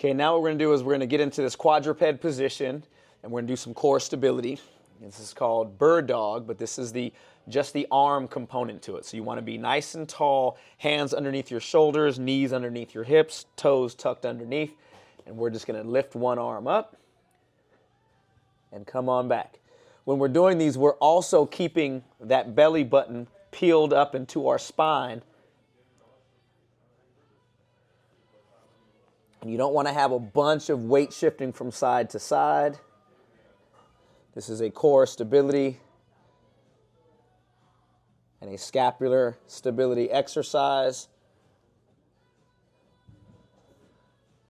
Okay, now what we're going to do is we're going to get into this quadruped position, and we're going to do some core stability. This is called bird dog, but this is just the arm component to it. So you want to be nice and tall, hands underneath your shoulders, knees underneath your hips, toes tucked underneath, and we're just going to lift one arm up and come on back. When we're doing these, we're also keeping that belly button peeled up into our spine. And you don't want to have a bunch of weight shifting from side to side. This is a core stability and a scapular stability exercise.